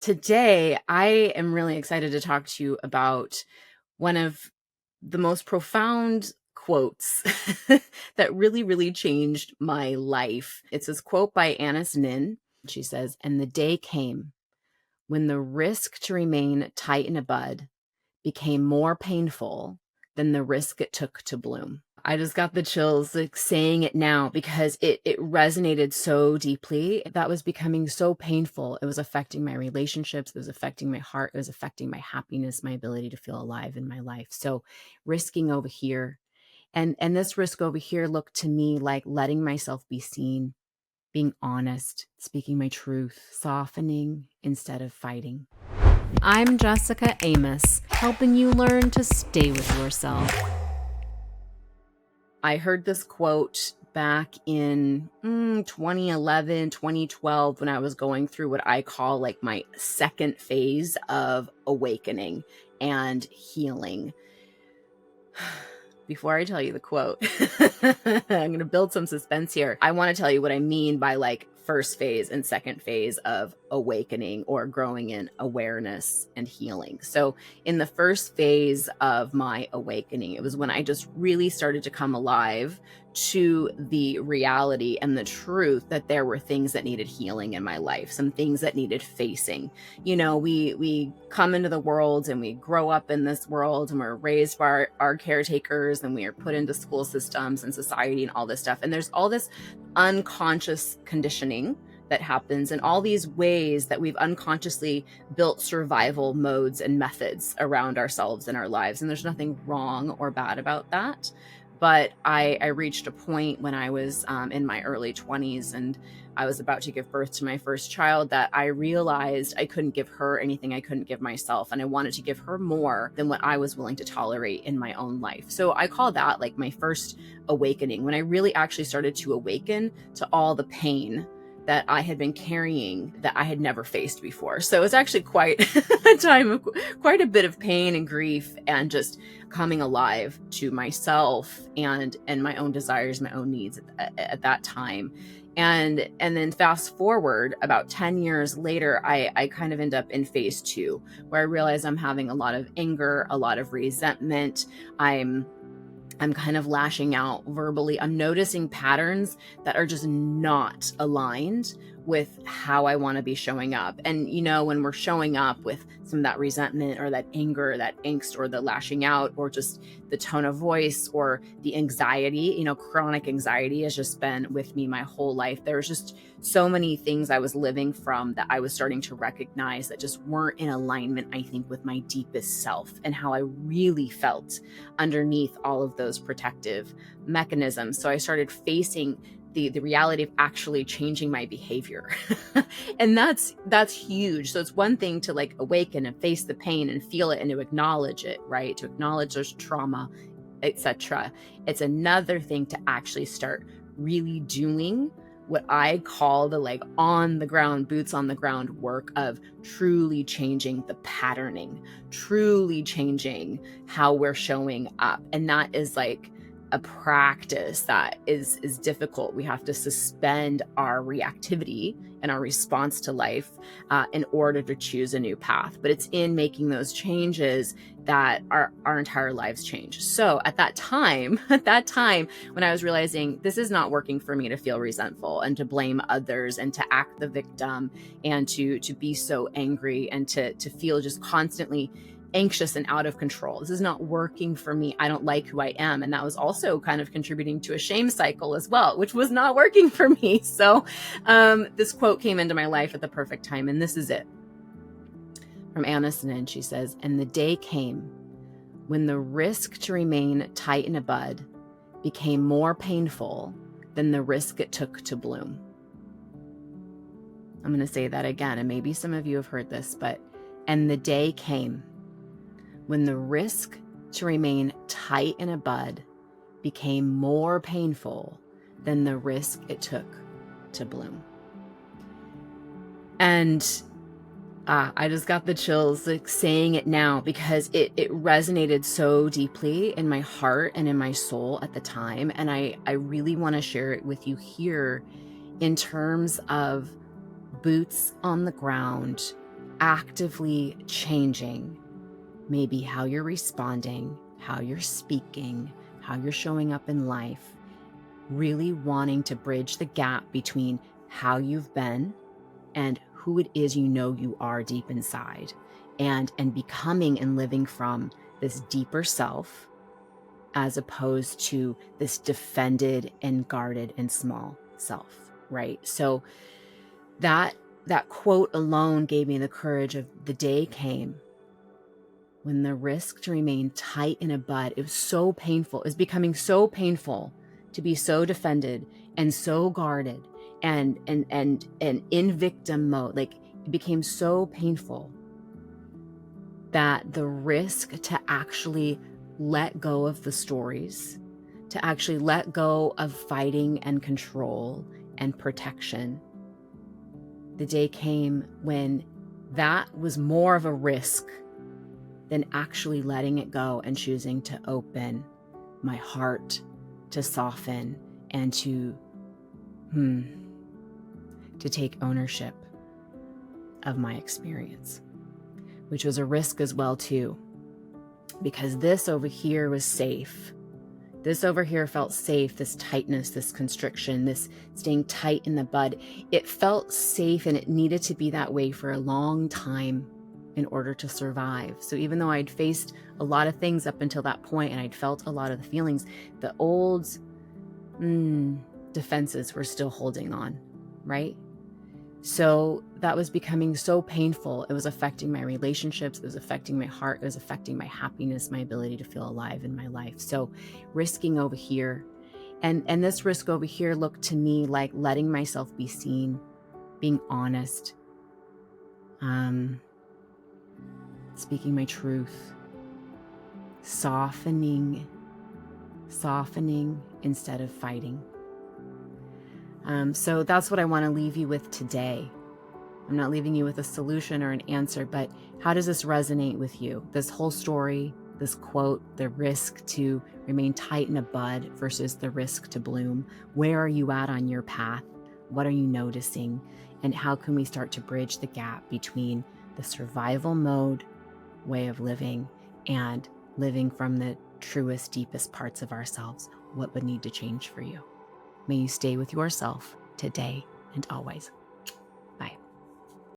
Today, I am really excited to talk to you about one of the most profound quotes that really changed my life. It's this quote by Annis Nin. She says, "And the day came when the risk to remain tight in a bud became more painful than the risk it took to bloom." I just got the chills like saying it now because it resonated so deeply. That was becoming so painful. It was affecting my relationships. It was affecting my heart. It was affecting my happiness, my ability to feel alive in my life. So risking over here. And this risk over here looked to me like letting myself be seen, being honest, speaking my truth, softening instead of fighting. I'm Jessica Amos, helping you learn to stay with yourself. I heard this quote back in 2011, 2012, when I was going through what I call like my second phase of awakening and healing. Before I tell you the quote, I'm going to build some suspense here. I want to tell you what I mean by like first phase and second phase of awakening or growing in awareness and healing. So in the first phase of my awakening, it was when I just really started to come alive to the reality and the truth that there were things that needed healing in my life, some things that needed facing. You know, we come into the world and we grow up in this world and we're raised by our caretakers and we are put into school systems and society and all this stuff. And there's all this unconscious conditioning that happens in all these ways that we've unconsciously built survival modes and methods around ourselves and our lives. And there's nothing wrong or bad about that. But I reached a point when I was in my early 20s and I was about to give birth to my first child that I realized I couldn't give her anything I couldn't give myself. And I wanted to give her more than what I was willing to tolerate in my own life. So I call that like my first awakening, when I really actually started to awaken to all the pain that I had been carrying that I had never faced before. So it was actually quite a time of quite a bit of pain and grief and just coming alive to myself and my own desires, my own needs at that time. And then fast forward about 10 years later, I kind of end up in phase two, where I realize I'm having a lot of anger, a lot of resentment. I'm kind of lashing out verbally. I'm noticing patterns that are just not aligned with how I want to be showing up. And, you know, when we're showing up with some of that resentment or that anger, that angst, or the lashing out, or just the tone of voice or the anxiety, you know, chronic anxiety has just been with me my whole life. There's just so many things I was living from that I was starting to recognize that just weren't in alignment, I think, with my deepest self and how I really felt underneath all of those protective mechanisms. So I started facing the reality of actually changing my behavior. And that's huge. So it's one thing to like awaken and face the pain and feel it and to acknowledge it, right? To acknowledge there's trauma, etc. It's another thing to actually start really doing what I call the like on the ground, boots on the ground work of truly changing the patterning, truly changing how we're showing up. And that is like a practice that is difficult. We have to suspend our reactivity and our response to life in order to choose a new path. But it's in making those changes that our entire lives change. So at that time, when I was realizing this is not working for me to feel resentful and to blame others and to act the victim and to be so angry and to feel just constantly anxious and out of control. This is not working for me. I don't like who I am. And that was also kind of contributing to a shame cycle as well, which was not working for me. So this quote came into my life at the perfect time. And this is it. From Annis Nin, she says, "And the day came when the risk to remain tight in a bud became more painful than the risk it took to bloom." I'm going to say that again. And maybe some of you have heard this, but "and the day came when the risk to remain tight in a bud became more painful than the risk it took to bloom." And I just got the chills like saying it now because it resonated so deeply in my heart and in my soul at the time. And I really want to share it with you here in terms of boots on the ground, actively changing maybe how you're responding, how you're speaking, how you're showing up in life, really wanting to bridge the gap between how you've been and who it is you are deep inside, and becoming and living from this deeper self as opposed to this defended and guarded and small self, right? So that quote alone gave me the courage of the day came when the risk to remain tight in a bud, it was so painful. It was becoming so painful to be so defended and so guarded and in victim mode. Like, it became so painful that the risk to actually let go of the stories, to actually let go of fighting and control and protection, the day came when that was more of a risk than actually letting it go and choosing to open my heart, to soften, and to take ownership of my experience, which was a risk as well too, because this over here was safe. This over here felt safe, this tightness, this constriction, this staying tight in the bud. It felt safe, and it needed to be that way for a long time in order to survive. So even though I'd faced a lot of things up until that point, and I'd felt a lot of the feelings, the old defenses were still holding on, right? So that was becoming so painful. It was affecting my relationships. It was affecting my heart. It was affecting my happiness, my ability to feel alive in my life. So risking over here, and this risk over here looked to me like letting myself be seen, being honest, speaking my truth, softening instead of fighting. So that's what I want to leave you with today. I'm not leaving you with a solution or an answer, but how does this resonate with you? This whole story, this quote, the risk to remain tight in a bud versus the risk to bloom. Where are you at on your path? What are you noticing? And how can we start to bridge the gap between the survival mode way of living and living from the truest, deepest parts of ourselves? What would need to change for you? May you stay with yourself today and always.